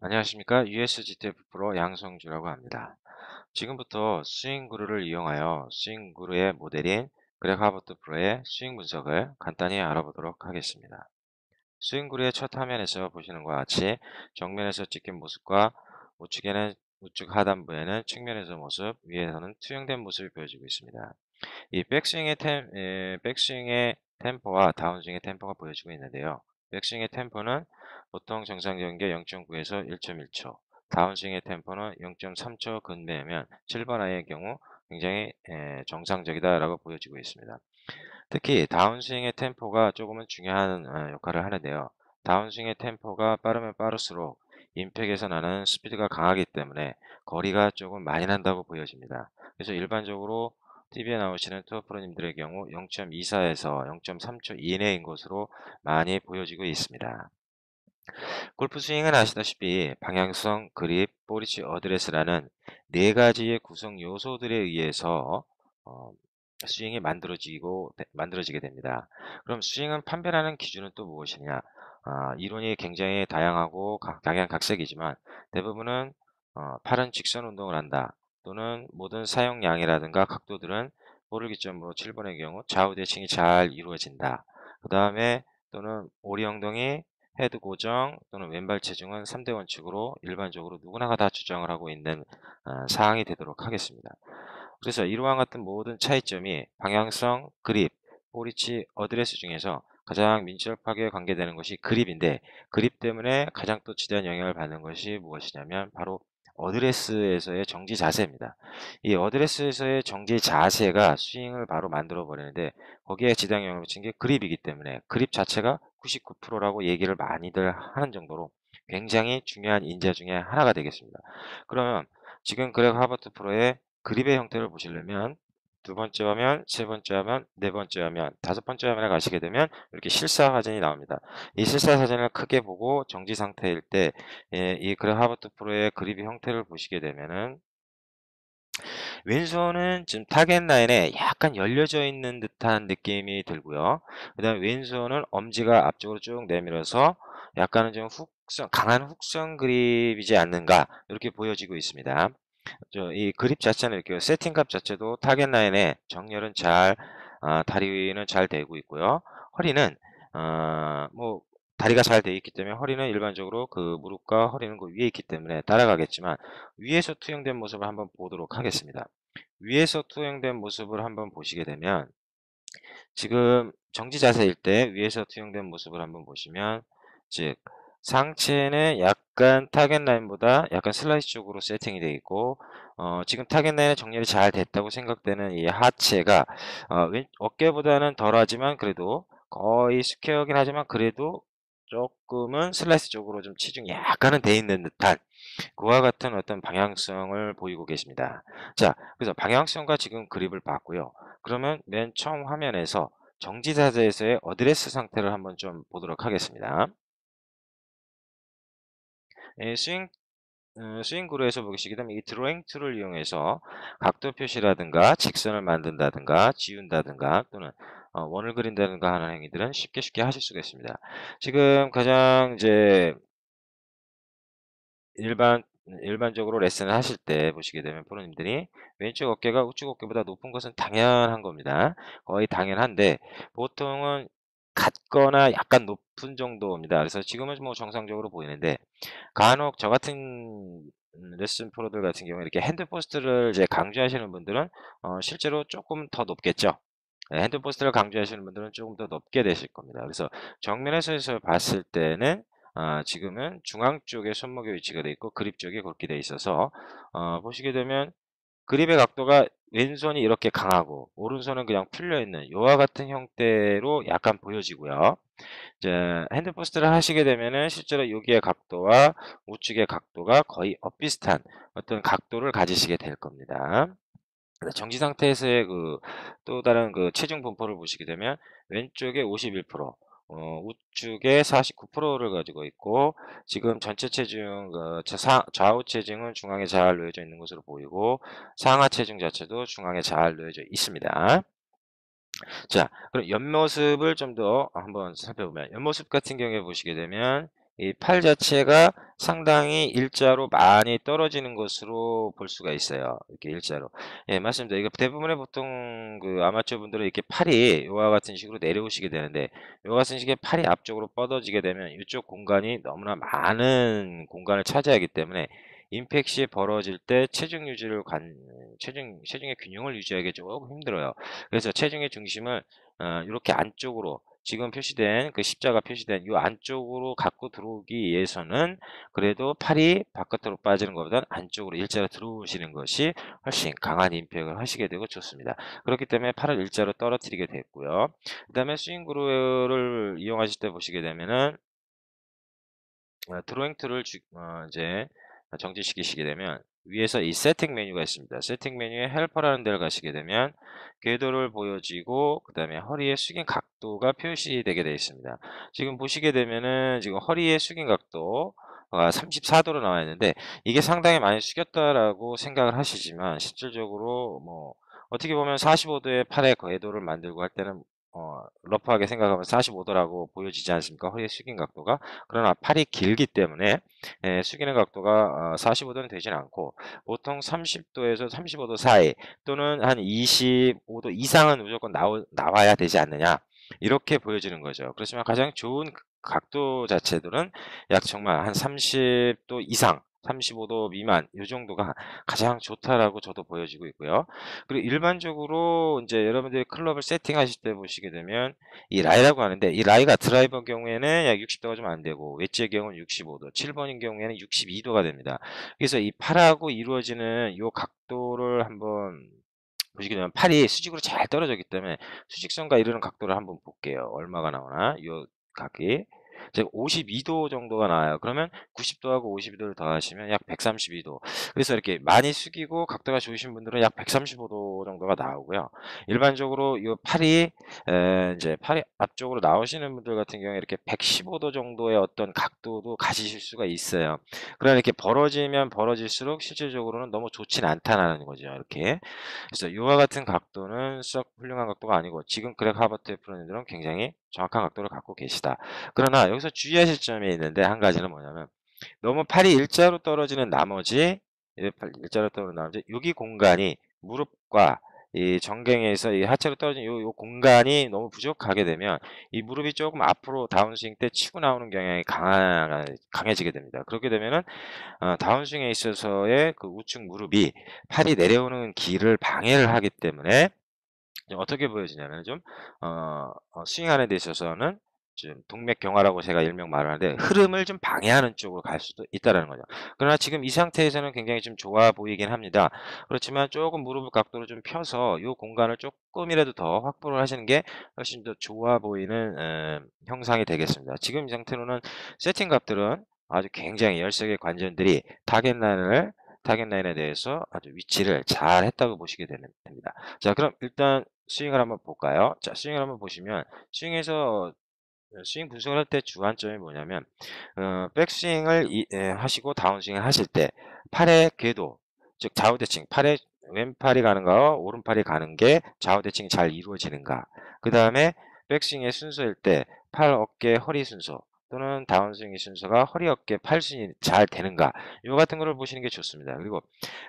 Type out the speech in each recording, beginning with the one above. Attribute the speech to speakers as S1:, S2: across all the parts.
S1: 안녕하십니까. USGTF 프로 양성주라고 합니다. 지금부터 스윙 구루를 이용하여 스윙 구루의 모델인 그렉 하버트 프로의 스윙 분석을 간단히 알아보도록 하겠습니다. 스윙 구루의 첫 화면에서 보시는 것과 같이 정면에서 찍힌 모습과 우측 하단부에는 측면에서 모습, 위에서는 투영된 모습이 보여지고 있습니다. 이 백스윙의 템포와 다운스윙의 템포가 보여지고 있는데요. 백스윙의 템포는 보통 정상적인 게 0.9에서 1.1초, 다운스윙의 템포는 0.3초 근내면 7번 아이의 경우 굉장히 정상적이다라고 보여지고 있습니다. 특히 다운스윙의 템포가 조금은 중요한 역할을 하는데요. 다운스윙의 템포가 빠르면 빠를수록 임팩에서 나는 스피드가 강하기 때문에 거리가 조금 많이 난다고 보여집니다. 그래서 일반적으로 TV에 나오시는 투어 프로님들의 경우 0.24에서 0.3초 이내인 것으로 많이 보여지고 있습니다. 골프 스윙은 아시다시피 방향성, 그립, 볼리치 어드레스라는 네 가지의 구성 요소들에 의해서 어, 스윙이 만들어지게 됩니다. 그럼 스윙은 판별하는 기준은 또 무엇이냐? 이론이 굉장히 다양하고 각양각색이지만 대부분은 팔은 직선 운동을 한다. 또는 모든 사용량이라든가 각도들은 볼을 기점으로 7번의 경우 좌우 대칭이 잘 이루어진다. 그 다음에 또는 오리 엉덩이 헤드 고정 또는 왼발 체중은 3대 원칙으로 일반적으로 누구나가 다 주장을 하고 있는 사항이 되도록 하겠습니다. 그래서 이러한 같은 모든 차이점이 방향성, 그립, 볼리치, 어드레스 중에서 가장 민첩하게 관계되는 것이 그립인데 그립 때문에 가장 또 지대한 영향을 받는 것이 무엇이냐면 바로 어드레스에서의 정지 자세입니다. 이 어드레스에서의 정지 자세가 스윙을 바로 만들어 버리는데 거기에 지대한 영향을 미친 게 그립이기 때문에 그립 자체가 99%라고 얘기를 많이들 하는 정도로 굉장히 중요한 인재 중에 하나가 되겠습니다. 그러면 지금 그렉 하버트 프로의 그립의 형태를 보시려면 두 번째 화면, 세 번째 화면, 네 번째 화면, 다섯 번째 화면에 가시게 되면 이렇게 실사 사진이 나옵니다. 이 실사 사진을 크게 보고 정지 상태일 때 이 그렉 하버트 프로의 그립의 형태를 보시게 되면은 왼손은 지금 타겟 라인에 약간 열려져 있는 듯한 느낌이 들고요. 그 다음에 왼손은 엄지가 앞쪽으로 쭉 내밀어서 약간은 좀 강한 훅선 그립이지 않는가 이렇게 보여지고 있습니다. 이 그립 자체는 이렇게 세팅값 자체도 타겟 라인에 정렬은 다리 위는 잘 되고 있고요. 허리는 뭐 다리가 잘 되어 있기 때문에 허리는 일반적으로 그 무릎과 허리는 그 위에 있기 때문에 따라가겠지만 위에서 투영된 모습을 한번 보도록 하겠습니다. 위에서 투영된 모습을 한번 보시게 되면 지금 정지 자세일 때 위에서 투영된 모습을 한번 보시면 즉 상체는 약간 타겟 라인보다 약간 슬라이스 쪽으로 세팅이 되어 있고 지금 타겟 라인에 정렬이 잘 됐다고 생각되는 이 하체가 어깨보다는 덜하지만 그래도 거의 스퀘어긴 하지만 그래도 조금은 슬라이스 쪽으로 좀 치중이 약간은 돼 있는 듯한 그와 같은 어떤 방향성을 보이고 계십니다. 자, 그래서 방향성과 지금 그립을 봤고요. 그러면 맨 처음 화면에서 정지 자세에서의 어드레스 상태를 한번 좀 보도록 하겠습니다. 스윙 그루에서 보시게 되면 이 드로잉 툴을 이용해서 각도 표시라든가 직선을 만든다든가 지운다든가 또는 원을 그린다든가 하는 행위들은 쉽게 하실 수가 있습니다. 지금 가장 이제 일반적으로 레슨을 하실 때 보시게 되면 프로님들이 왼쪽 어깨가 우측 어깨보다 높은 것은 당연한 겁니다. 거의 당연한데 보통은 같거나 약간 높은 정도입니다. 그래서 지금은 뭐 정상적으로 보이는데 간혹 저 같은 레슨 프로들 같은 경우에 이렇게 핸드 포스트를 이제 강조하시는 분들은 실제로 조금 더 높겠죠. 네, 핸드 포스트를 강조하시는 분들은 조금 더 높게 되실 겁니다. 그래서 정면에서 봤을 때는 지금은 중앙 쪽에 손목의 위치가 되어 있고 그립 쪽이 그렇게 되어 있어서 보시게 되면 그립의 각도가 왼손이 이렇게 강하고 오른손은 그냥 풀려 있는 이와 같은 형태로 약간 보여지고요. 이제 핸드 포스트를 하시게 되면은 실제로 여기의 각도와 우측의 각도가 거의 엇비슷한 어떤 각도를 가지시게 될 겁니다. 정지 상태에서의 또 다른 체중 분포를 보시게 되면 왼쪽에 51%, 우측에 49%를 가지고 있고 지금 전체 체중 좌우 체중은 중앙에 잘 놓여져 있는 것으로 보이고 상하 체중 자체도 중앙에 잘 놓여져 있습니다. 자, 그럼 옆모습을 좀 더 한번 살펴보면 옆모습 같은 경우에 보시게 되면 이 팔 자체가 상당히 일자로 많이 떨어지는 것으로 볼 수가 있어요. 이렇게 일자로. 예, 맞습니다. 이거 대부분의 보통 그 아마추어 분들은 이렇게 팔이 이와 같은 식으로 내려오시게 되는데, 이와 같은 식의 팔이 앞쪽으로 뻗어지게 되면 이쪽 공간이 너무나 많은 공간을 차지하기 때문에 임팩 시에 벌어질 때 체중의 균형을 유지하기 조금 힘들어요. 그래서 체중의 중심을 이렇게 안쪽으로, 지금 표시된 그 십자가 표시된 이 안쪽으로 갖고 들어오기 위해서는 그래도 팔이 바깥으로 빠지는 것보다는 안쪽으로 일자로 들어오시는 것이 훨씬 강한 임팩을 하시게 되고 좋습니다. 그렇기 때문에 팔을 일자로 떨어뜨리게 됐고요. 그 다음에 스윙 그루를 이용하실 때 보시게 되면은 드로잉 툴을 이제 정지시키시게 되면 위에서 이 세팅 메뉴가 있습니다. 세팅 메뉴에 헬퍼라는 데를 가시게 되면 궤도를 보여지고 그 다음에 허리의 숙인 각도가 표시되게 되어 있습니다. 지금 보시게 되면은 지금 허리의 숙인 각도 34도로 나와 있는데, 이게 상당히 많이 숙였다라고 생각을 하시지만 실질적으로 뭐 어떻게 보면 45도의 팔의 궤도를 만들고 할 때는 러프하게 생각하면 45도라고 보여지지 않습니까? 허리의 숙인 각도가. 그러나 팔이 길기 때문에 숙이는 각도가 45도는 되진 않고 보통 30도에서 35도 사이 또는 한 25도 이상은 무조건 나와야 되지 않느냐, 이렇게 보여지는 거죠. 그렇지만 가장 좋은 각도 자체들은 약 정말 한 30도 이상, 35도 미만 이 정도가 가장 좋다라고 저도 보여지고 있고요. 그리고 일반적으로 이제 여러분들이 클럽을 세팅하실 때 보시게 되면 이 라이라고 하는데, 이 라이가 드라이버 경우에는 약 60도가 좀 안 되고 웨지의 경우는 65도, 7번인 경우에는 62도가 됩니다. 그래서 이 팔하고 이루어지는 이 각도를 한번 보시게 되면 팔이 수직으로 잘 떨어졌기 때문에 수직선과 이루는 각도를 한번 볼게요. 얼마가 나오나? 이 각이 즉 52도 정도가 나와요. 그러면 90도하고 52도를 더하시면 약 132도. 그래서 이렇게 많이 숙이고 각도가 좋으신 분들은 약 135도 정도가 나오고요. 일반적으로 이 팔이 이제 팔이 앞쪽으로 나오시는 분들 같은 경우에 이렇게 115도 정도의 어떤 각도도 가지실 수가 있어요. 그러나 이렇게 벌어지면 벌어질수록 실질적으로는 너무 좋진 않다는 거죠. 이렇게. 그래서 이와 같은 각도는 썩 훌륭한 각도가 아니고 지금 그렉 하버트 프로님들은 굉장히 정확한 각도를 갖고 계시다. 그러나 여기서 주의하실 점이 있는데, 한 가지는 뭐냐면 너무 팔이 일자로 떨어지는 나머지 일자로 떨어지는 나머지 여기 공간이 무릎과 이 정경에서 이 하체로 떨어진 요 공간이 너무 부족하게 되면 이 무릎이 조금 앞으로 다운스윙 때 치고 나오는 경향이 강해지게 됩니다. 그렇게 되면은 다운스윙에 있어서의 그 우측 무릎이 팔이 내려오는 길을 방해를 하기 때문에 어떻게 보여지냐면 스윙하는 데 있어서는 좀 동맥경화라고 제가 일명 말하는데 흐름을 좀 방해하는 쪽으로 갈 수도 있다는 거죠. 그러나 지금 이 상태에서는 굉장히 좀 좋아 보이긴 합니다. 그렇지만 조금 무릎 각도를 좀 펴서 이 공간을 조금이라도 더 확보를 하시는 게 훨씬 더 좋아 보이는 형상이 되겠습니다. 지금 이 상태로는 세팅 값들은 아주 굉장히 13개 관전들이 타겟라인에 대해서 아주 위치를 잘 했다고 보시게 됩니다. 자, 그럼 일단 스윙을 한번 볼까요? 자, 스윙을 한번 보시면 스윙 분석을 할 때 주안점이 뭐냐면 백스윙을 하시고 다운스윙을 하실 때 팔의 궤도, 즉 좌우 대칭, 팔의 왼팔이 가는가 오른팔이 가는 게 좌우 대칭이 잘 이루어지는가, 그 다음에 백스윙의 순서일 때 팔, 어깨, 허리 순서 또는 다운스윙의 순서가 허리, 어깨, 팔 순이 잘 되는가, 이거 같은 거를 보시는 게 좋습니다. 그리고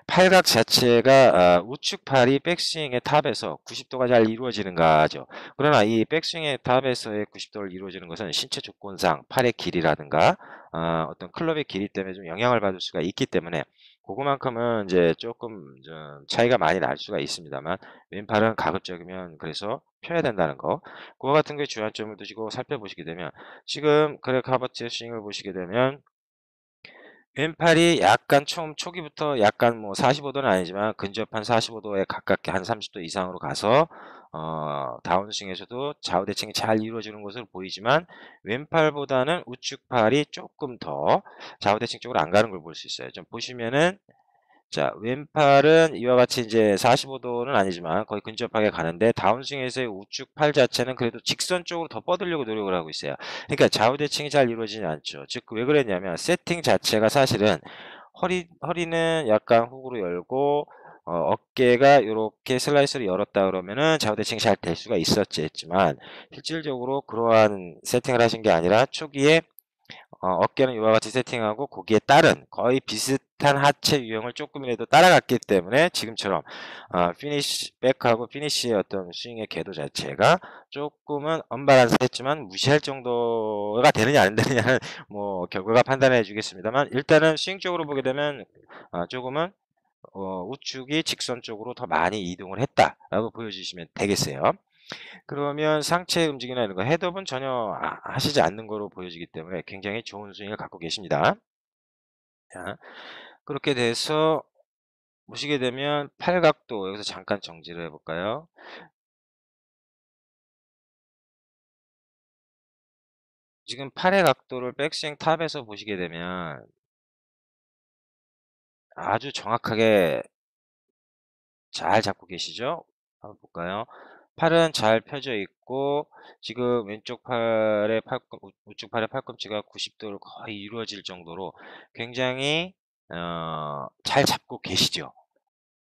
S1: 팔각 자체가 우측 팔이 백스윙의 탑에서 90도가 잘 이루어지는가죠. 그러나 이 백스윙의 탑에서의 90도를 이루어지는 것은 신체 조건상 팔의 길이라든가 어떤 클럽의 길이 때문에 좀 영향을 받을 수가 있기 때문에 그거만큼은 이제 조금 좀 차이가 많이 날 수가 있습니다만, 왼팔은 가급적이면 그래서 펴야 된다는 거, 그거 같은 게 주안점을 두시고 살펴보시게 되면 지금 그렉 하버트의 스윙을 보시게 되면 왼팔이 약간 초기부터 약간 뭐 45도는 아니지만 근접한 45도에 가깝게 한 30도 이상으로 가서 다운스윙에서도 좌우 대칭이 잘 이루어지는 것으로 보이지만 왼팔보다는 우측 팔이 조금 더 좌우 대칭 쪽으로 안 가는 걸 볼 수 있어요. 좀 보시면은, 자, 왼팔은 이와 같이 이제 45도는 아니지만 거의 근접하게 가는데 다운스윙에서의 우측 팔 자체는 그래도 직선 쪽으로 더 뻗으려고 노력을 하고 있어요. 그러니까 좌우 대칭이 잘 이루어지지 않죠. 즉 왜 그랬냐면 세팅 자체가 사실은 허리는 약간 훅으로 열고 어깨가 이렇게 슬라이스로 열었다 그러면은 좌우 대칭이 잘 될 수가 있었지만 실질적으로 그러한 세팅을 하신 게 아니라 초기에 어깨는 이와 같이 세팅하고 거기에 따른 거의 비슷한 하체 유형을 조금이라도 따라갔기 때문에 지금처럼 피니쉬 백하고 피니쉬의 어떤 스윙의 궤도 자체가 조금은 언밸런스했지만 무시할 정도가 되느냐 안 되느냐는 뭐 결과가 판단해 주겠습니다만, 일단은 스윙적으로 보게 되면 조금은 우측이 직선 쪽으로 더 많이 이동을 했다라고 보여주시면 되겠어요. 그러면 상체 움직임이나 이런 거 헤드업은 전혀 하시지 않는 거로 보여지기 때문에 굉장히 좋은 스윙을 갖고 계십니다. 자, 그렇게 돼서 보시게 되면 팔각도 여기서 잠깐 정지를 해볼까요? 지금 팔의 각도를 백스윙 탑에서 보시게 되면 아주 정확하게 잘 잡고 계시죠? 한번 볼까요? 팔은 잘 펴져 있고 지금 왼쪽 팔의 우측 팔의 팔꿈치가 90도를 거의 이루어질 정도로 굉장히 잘 잡고 계시죠.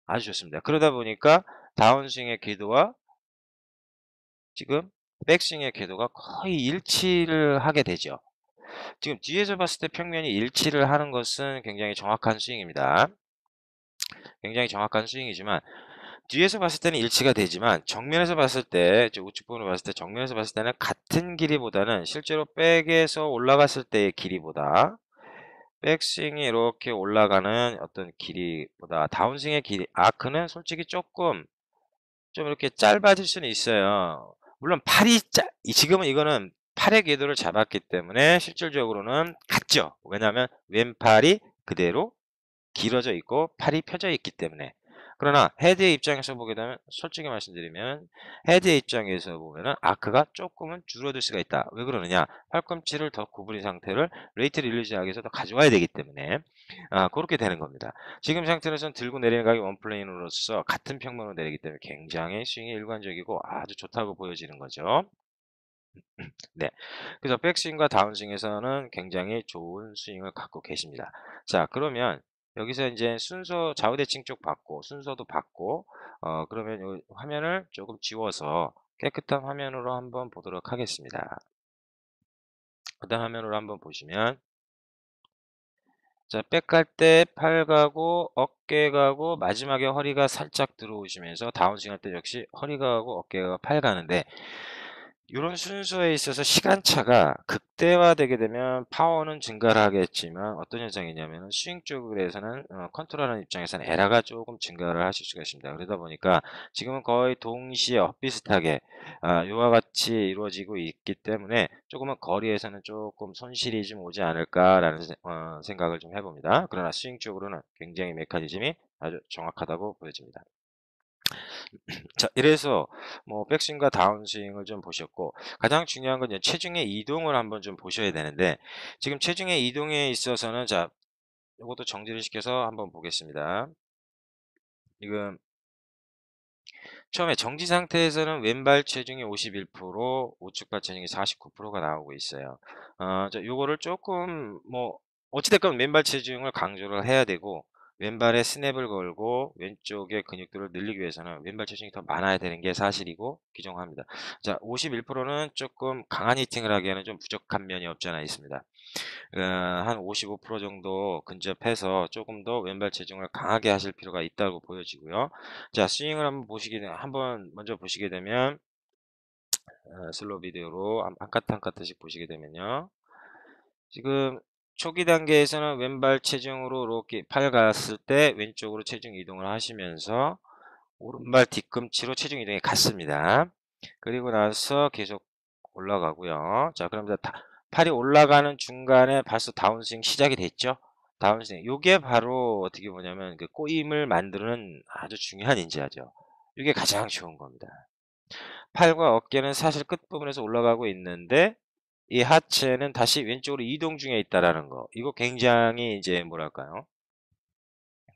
S1: 아주 좋습니다. 그러다 보니까 다운스윙의 궤도와 지금 백스윙의 궤도가 거의 일치를 하게 되죠. 지금 뒤에서 봤을 때 평면이 일치를 하는 것은 굉장히 정확한 스윙입니다. 굉장히 정확한 스윙이지만 뒤에서 봤을 때는 일치가 되지만 정면에서 봤을 때, 우측 부분을 봤을 때 정면에서 봤을 때는 같은 길이보다는 실제로 백에서 올라갔을 때의 길이보다 백스윙이 이렇게 올라가는 어떤 길이보다 다운스윙의 길이 아크는 솔직히 조금 좀 이렇게 짧아질 수는 있어요. 물론 지금은 이거는 팔의 궤도를 잡았기 때문에 실질적으로는 같죠. 왜냐하면 왼팔이 그대로 길어져 있고 팔이 펴져 있기 때문에. 그러나 헤드의 입장에서 보게 되면 솔직히 말씀드리면 헤드의 입장에서 보면은 아크가 조금은 줄어들 수가 있다. 왜 그러느냐? 팔꿈치를 더 구부린 상태를 레이트 릴리즈하기 위해서 더 가져와야 되기 때문에 그렇게 되는 겁니다. 지금 상태에서는 들고 내리는 각이 원플레인으로서 같은 평면으로 내리기 때문에 굉장히 스윙이 일관적이고 아주 좋다고 보여지는 거죠. 네. 그래서 백스윙과 다운스윙에서는 굉장히 좋은 스윙을 갖고 계십니다. 자, 그러면 여기서 이제 순서 좌우 대칭 쪽 받고 순서도 받고 그러면 이 화면을 조금 지워서 깨끗한 화면으로 한번 보도록 하겠습니다. 어떤 화면으로 한번 보시면, 자, 백 갈 때 팔 가고 어깨 가고 마지막에 허리가 살짝 들어오시면서 다운스윙 할 때 역시 허리가 가고 어깨가 팔 가는데, 이런 순서에 있어서 시간차가 극대화되게 되면 파워는 증가를 하겠지만 어떤 현상이냐면 스윙 쪽에서는 컨트롤하는 입장에서는 에러가 조금 증가를 하실 수가 있습니다. 그러다 보니까 지금은 거의 동시에 엇비슷하게 이와 같이 이루어지고 있기 때문에 조금은 거리에서는 조금 손실이 좀 오지 않을까라는 생각을 좀 해봅니다. 그러나 스윙 쪽으로는 굉장히 메커니즘이 아주 정확하다고 보여집니다. 자, 이래서 뭐 백스윙과 다운스윙을 좀 보셨고, 가장 중요한 건 이제 체중의 이동을 한번 좀 보셔야 되는데, 지금 체중의 이동에 있어서는 자, 이것도 정지를 시켜서 한번 보겠습니다. 지금 처음에 정지 상태에서는 왼발 체중이 51%, 우측발 체중이 49%가 나오고 있어요. 요거를 조금 뭐 어찌됐건 왼발 체중을 강조를 해야 되고, 왼발에 스냅을 걸고 왼쪽의 근육들을 늘리기 위해서는 왼발 체중이 더 많아야 되는 게 사실이고 규정합니다. 자, 51%는 조금 강한 히팅을 하기에는 좀 부족한 면이 없지 않아 있습니다. 한 55% 정도 근접해서 조금 더 왼발 체중을 강하게 하실 필요가 있다고 보여지고요. 자, 스윙을 한번 먼저 보시게 되면 슬로우 비디오로 한 컷 한 컷씩 보시게 되면요. 지금 초기 단계에서는 왼발 체중으로 이렇게 팔 갔을 때 왼쪽으로 체중 이동을 하시면서 오른발 뒤꿈치로 체중 이동이 갔습니다. 그리고 나서 계속 올라가고요. 자, 그럼 팔이 올라가는 중간에 벌써 다운스윙 시작이 됐죠? 다운스윙. 요게 바로 어떻게 보냐면 그 꼬임을 만드는 아주 중요한 인지하죠. 이게 가장 좋은 겁니다. 팔과 어깨는 사실 끝부분에서 올라가고 있는데 이 하체는 다시 왼쪽으로 이동 중에 있다라는 거. 이거 굉장히 이제 뭐랄까요?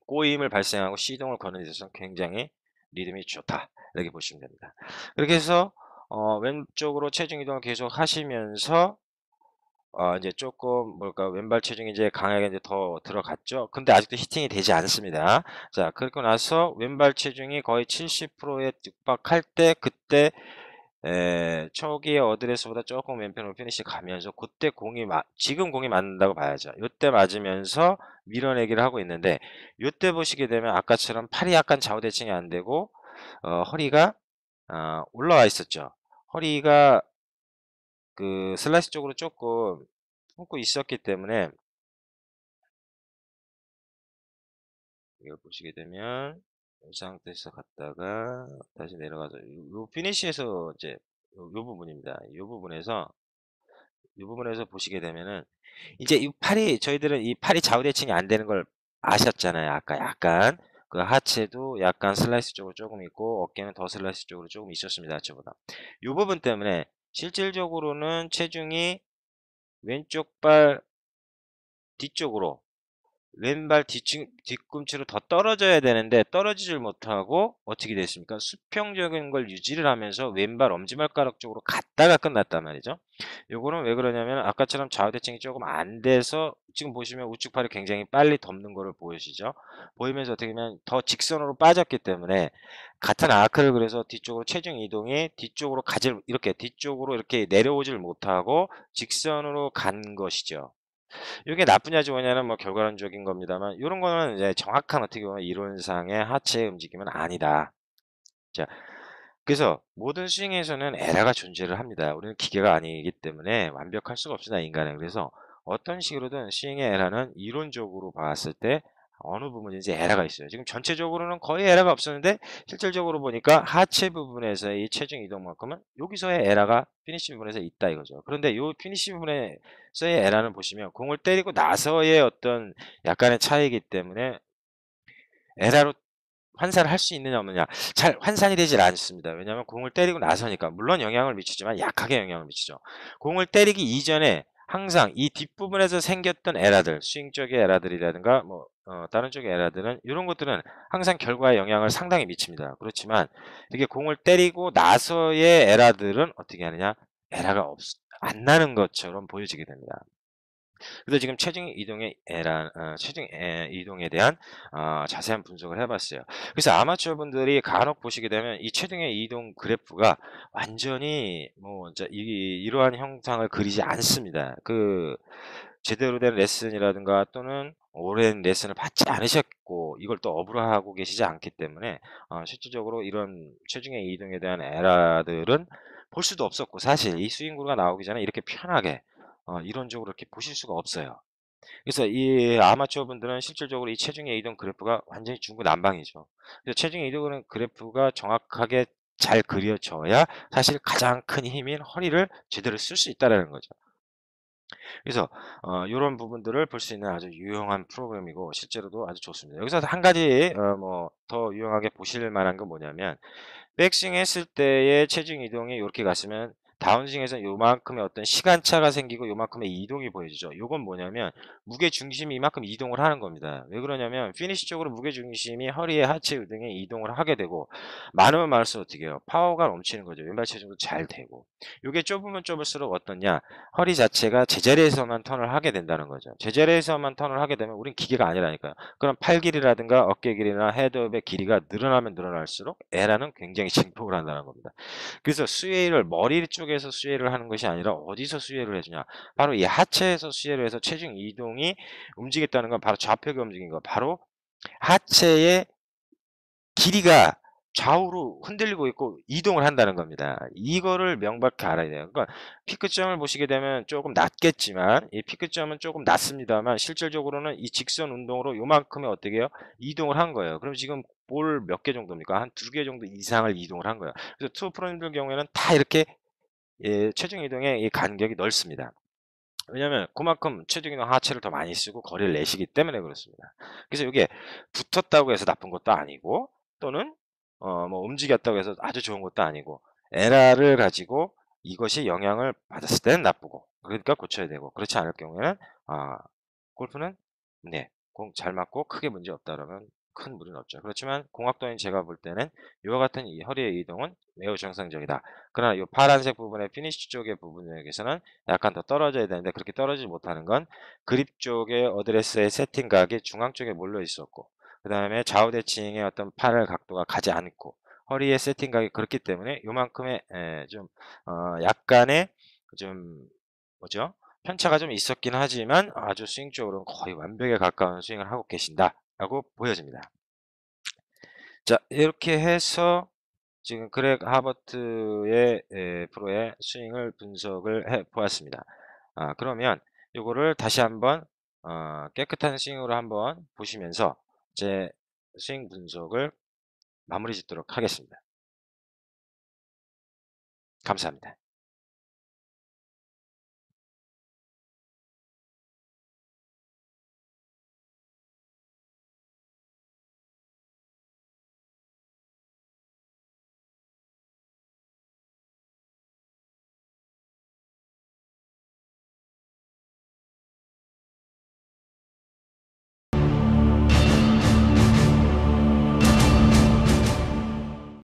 S1: 꼬임을 발생하고 시동을 거는 데 있어서 굉장히 리듬이 좋다. 이렇게 보시면 됩니다. 그렇게 해서 왼쪽으로 체중 이동을 계속 하시면서 이제 조금 뭘까 왼발 체중이 이제 강하게 이제 더 들어갔죠. 근데 아직도 히팅이 되지 않습니다. 자, 그리고 나서 왼발 체중이 거의 70%에 육박할 때 그때 초기의 어드레스보다 조금 왼편으로 피니시 가면서 그때 지금 공이 맞는다고 봐야죠. 요때 맞으면서 밀어내기를 하고 있는데 요때 보시게 되면 아까처럼 팔이 약간 좌우 대칭이 안 되고 허리가 올라와 있었죠. 허리가 그 슬라이스 쪽으로 조금 품고 있었기 때문에 이걸 보시게 되면 이 상태에서 갔다가 다시 내려가서 요 피니시에서 이제 요 부분입니다. 요 부분에서 보시게 되면은 이제 이 팔이 저희들은 이 팔이 좌우 대칭이 안 되는 걸 아셨잖아요. 아까 약간 그 하체도 약간 슬라이스 쪽으로 조금 있고 어깨는 더 슬라이스 쪽으로 조금 있었습니다. 하체보다. 요 부분 때문에 실질적으로는 체중이 왼쪽 발 뒤쪽으로 왼발 뒤꿈치로 더 떨어져야 되는데 떨어지질 못하고 어떻게 됐습니까? 수평적인 걸 유지를 하면서 왼발 엄지발가락 쪽으로 갔다가 끝났단 말이죠. 요거는 왜 그러냐면 아까처럼 좌우 대칭이 조금 안 돼서 지금 보시면 우측 팔이 굉장히 빨리 덮는 거를 보이시죠? 보이면서 어떻게 보면 더 직선으로 빠졌기 때문에 같은 아크를 그래서 뒤쪽으로 체중 이동이 뒤쪽으로 이렇게 뒤쪽으로 이렇게 내려오질 못하고 직선으로 간 것이죠. 이게 나쁘냐 좋으냐는 뭐 결과론적인 겁니다만 이런 거는 이제 정확한 어떻게 보면 이론상의 하체 움직임은 아니다. 자, 그래서 모든 스윙에서는 에러가 존재를 합니다. 우리는 기계가 아니기 때문에 완벽할 수가 없습니다, 인간은. 그래서 어떤 식으로든 스윙의 에러는 이론적으로 봤을 때 어느 부분인지 에러가 있어요. 지금 전체적으로는 거의 에러가 없었는데 실질적으로 보니까 하체 부분에서의 이 체중 이동만큼은 여기서의 에러가 피니시 부분에서 있다 이거죠. 그런데 이 피니시 부분에서의 에러는 보시면 공을 때리고 나서의 어떤 약간의 차이이기 때문에 에러로 환산을 할 수 있느냐 없느냐 잘 환산이 되질 않습니다. 왜냐하면 공을 때리고 나서니까 물론 영향을 미치지만 약하게 영향을 미치죠. 공을 때리기 이전에 항상 이 뒷부분에서 생겼던 에러들 스윙 쪽의 에러들이라든가 뭐 다른 쪽의 에러들은 이런 것들은 항상 결과에 영향을 상당히 미칩니다. 그렇지만 이게 공을 때리고 나서의 에러들은 어떻게 하느냐 에러가 안 나는 것처럼 보여지게 됩니다. 그래서 지금 체중 이동에 대한 자세한 분석을 해봤어요. 그래서 아마추어 분들이 간혹 보시게 되면 이 체중의 이동 그래프가 완전히 뭐 이러한 형상을 그리지 않습니다. 그 제대로 된 레슨이라든가 또는 오랜 레슨을 받지 않으셨고 이걸 또 업으로 하고 계시지 않기 때문에 실질적으로 이런 체중의 이동에 대한 에러들은 볼 수도 없었고 사실 이 스윙구가 나오기 전에 이렇게 편하게 이론적으로 이렇게 보실 수가 없어요. 그래서 이 아마추어 분들은 실질적으로 이 체중의 이동 그래프가 완전히 중구난방이죠. 그래서 체중의 이동 그래프가 정확하게 잘 그려져야 사실 가장 큰 힘인 허리를 제대로 쓸 수 있다는 거죠. 그래서 이런 부분들을 볼 수 있는 아주 유용한 프로그램이고 실제로도 아주 좋습니다. 여기서 한 가지 뭐 더 유용하게 보실 만한 건 뭐냐면 백스윙 했을 때의 체중 이동이 이렇게 갔으면 다운스윙에서 요만큼의 어떤 시간차가 생기고 요만큼의 이동이 보여지죠. 요건 뭐냐면 무게 중심이 이만큼 이동을 하는 겁니다. 왜 그러냐면 피니시 쪽으로 무게 중심이 허리에 하체 등에 이동을 하게 되고 많으면 많을수록 어떻게 해요? 파워가 넘치는 거죠. 왼발 체중도 잘 되고. 요게 좁으면 좁을수록 어떠냐? 허리 자체가 제자리에서만 턴을 하게 된다는 거죠. 제자리에서만 턴을 하게 되면 우린 기계가 아니라니까요. 그럼 팔 길이라든가 어깨 길이나 헤드업의 길이가 늘어나면 늘어날수록 에라는 굉장히 증폭을 한다는 겁니다. 그래서 수혜를 머리 쪽에서 수혜를 하는 것이 아니라 어디서 수혜를 해주냐? 바로 이 하체에서 수혜를 해서 체중 이동이 움직였다는 건 바로 좌표가 움직인 거. 바로 하체의 길이가 좌우로 흔들리고 있고 이동을 한다는 겁니다. 이거를 명확히 알아야 돼요. 그러니까 피크점을 보시게 되면 조금 낮겠지만 이 피크점은 조금 낮습니다만 실질적으로는 이 직선 운동으로 요만큼의 어떻게 해요? 이동을 한 거예요. 그럼 지금 볼 몇 개 정도입니까? 한 2개 정도 이상을 이동을 한 거예요. 그래서 투어 프로님들 경우에는 다 이렇게 체중 이동의 이 간격이 넓습니다. 왜냐면 그만큼 체중 이동 하체를 더 많이 쓰고 거리를 내시기 때문에 그렇습니다. 그래서 이게 붙었다고 해서 나쁜 것도 아니고 또는 뭐 움직였다고 해서 아주 좋은 것도 아니고 에라를 가지고 이것이 영향을 받았을 때는 나쁘고 그러니까 고쳐야 되고 그렇지 않을 경우에는 골프는 네, 공 잘 맞고 크게 문제 없다 그러면 큰 무리는 없죠. 그렇지만 공학도인 제가 볼 때는 이와 같은 이 허리의 이동은 매우 정상적이다. 그러나 이 파란색 부분의 피니쉬 쪽의 부분에서는 약간 더 떨어져야 되는데 그렇게 떨어지지 못하는 건 그립 쪽의 어드레스의 세팅각이 중앙 쪽에 몰려 있었고 그 다음에 좌우 대칭의 어떤 팔의 각도가 가지 않고 허리의 세팅각이 그렇기 때문에 요만큼의 좀 약간의 좀 뭐죠? 편차가 좀 있었긴 하지만 아주 스윙 쪽으로는 거의 완벽에 가까운 스윙을 하고 계신다라고 보여집니다. 자, 이렇게 해서 지금 그렉 하버트의 프로의 스윙을 분석을 해 보았습니다. 그러면 요거를 다시 한번 깨끗한 스윙으로 한번 보시면서 제 스윙 분석을 마무리 짓도록 하겠습니다. 감사합니다.